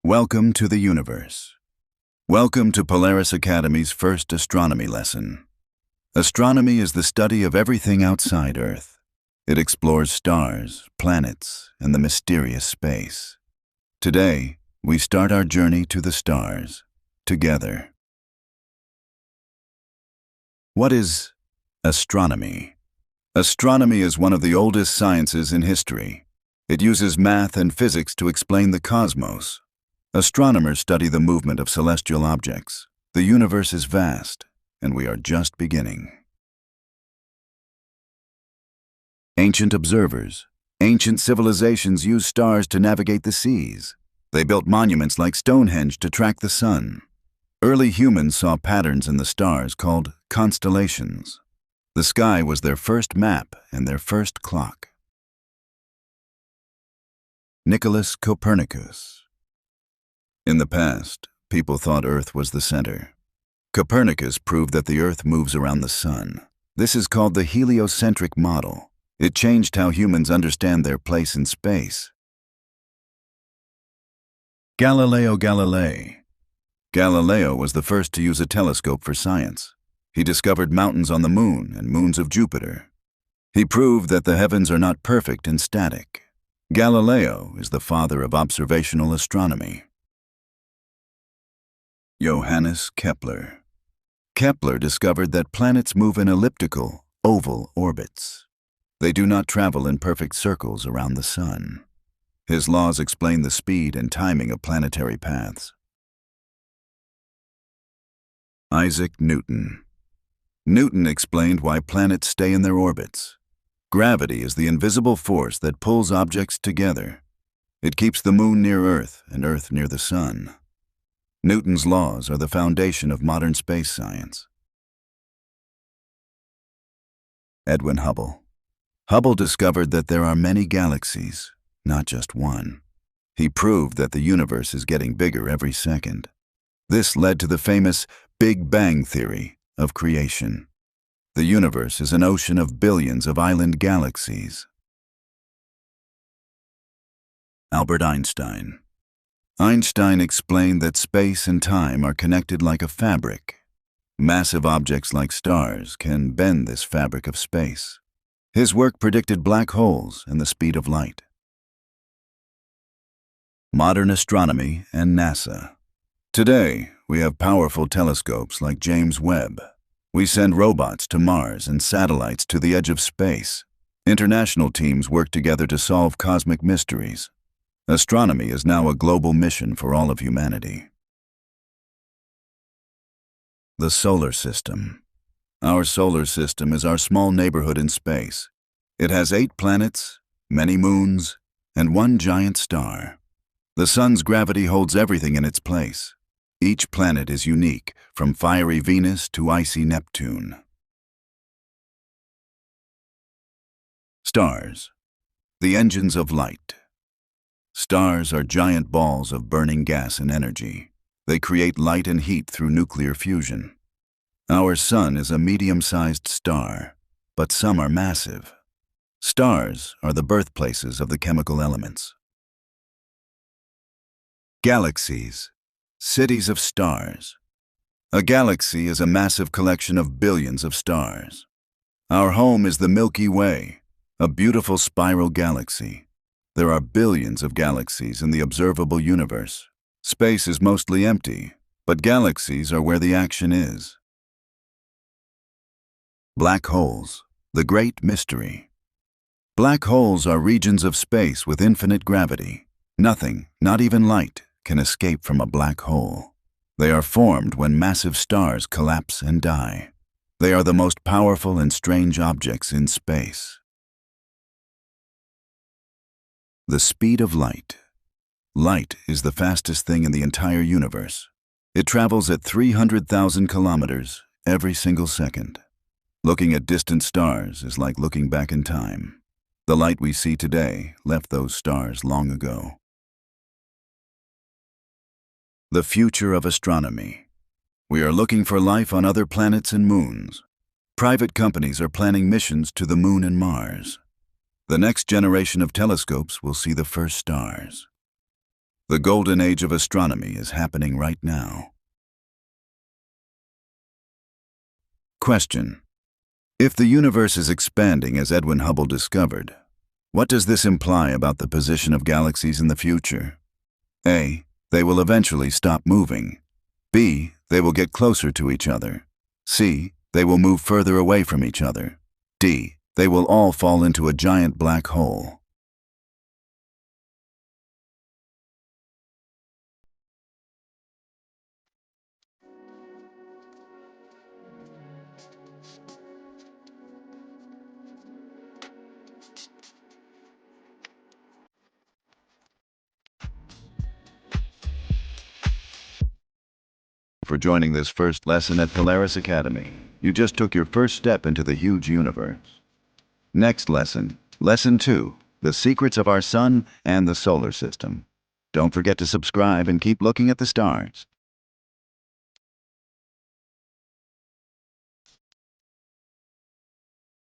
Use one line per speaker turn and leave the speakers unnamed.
Welcome to the universe. Welcome to Polaris Academy's first astronomy lesson. Astronomy is the study of everything outside Earth. It explores stars, planets, and the mysterious space. Today, we start our journey to the stars, together. What is astronomy? Astronomy is one of the oldest sciences in history. It uses math and physics to explain the cosmos. Astronomers study the movement of celestial objects. The universe is vast, and we are just beginning. Ancient observers. Ancient civilizations used stars to navigate the seas. They built monuments like Stonehenge to track the sun. Early humans saw patterns in the stars called constellations. The sky was their first map and their first clock. Nicholas Copernicus. In the past, people thought Earth was the center. Copernicus proved that the Earth moves around the sun. This is called the heliocentric model. It changed how humans understand their place in space. Galileo Galilei. Galileo was the first to use a telescope for science. He discovered mountains on the moon and moons of Jupiter. He proved that the heavens are not perfect and static. Galileo is the father of observational astronomy. Johannes Kepler. Kepler discovered that planets move in elliptical, oval orbits. They do not travel in perfect circles around the sun. His laws explain the speed and timing of planetary paths. Isaac Newton. Newton explained why planets stay in their orbits. Gravity is the invisible force that pulls objects together. It keeps the moon near Earth and Earth near the sun. Newton's laws are the foundation of modern space science. Edwin Hubble. Hubble discovered that there are many galaxies, not just one. He proved that the universe is getting bigger every second. This led to the famous Big Bang theory of creation. The universe is an ocean of billions of island galaxies. Albert Einstein. Einstein explained that space and time are connected like a fabric. Massive objects like stars can bend this fabric of space. His work predicted black holes and the speed of light. Modern astronomy and NASA. Today, we have powerful telescopes like James Webb. We send robots to Mars and satellites to the edge of space. International teams work together to solve cosmic mysteries. Astronomy is now a global mission for all of humanity. The solar system. Our solar system is our small neighborhood in space. It has 8 planets, many moons, and 1 giant star. The sun's gravity holds everything in its place. Each planet is unique, from fiery Venus to icy Neptune. Stars. The engines of light. Stars are giant balls of burning gas and energy. They create light and heat through nuclear fusion. Our sun is a medium-sized star, but some are massive. Stars are the birthplaces of the chemical elements. Galaxies. Cities of stars. A galaxy is a massive collection of billions of stars. Our home is the Milky Way, a beautiful spiral galaxy. There are billions of galaxies in the observable universe. Space is mostly empty, but galaxies are where the action is. Black holes, the great mystery. Black holes are regions of space with infinite gravity. Nothing, not even light, can escape from a black hole. They are formed when massive stars collapse and die. They are the most powerful and strange objects in space. The speed of light. Light is the fastest thing in the entire universe. It travels at 300,000 kilometers every single second. Looking at distant stars is like looking back in time. The light we see today left those stars long ago. The future of astronomy. We are looking for life on other planets and moons. Private companies are planning missions to the moon and Mars. The next generation of telescopes will see the first stars. The golden age of astronomy is happening right now. Question: if the universe is expanding as Edwin Hubble discovered, what does this imply about the position of galaxies in the future? A. They will eventually stop moving. B. They will get closer to each other. C. They will move further away from each other. D. They will all fall into a giant black hole. For joining this first lesson at Polaris Academy. You just took your first step into the huge universe. Next lesson, Lesson 2, The Secrets of Our Sun and the Solar System. Don't forget to subscribe and keep looking at the stars.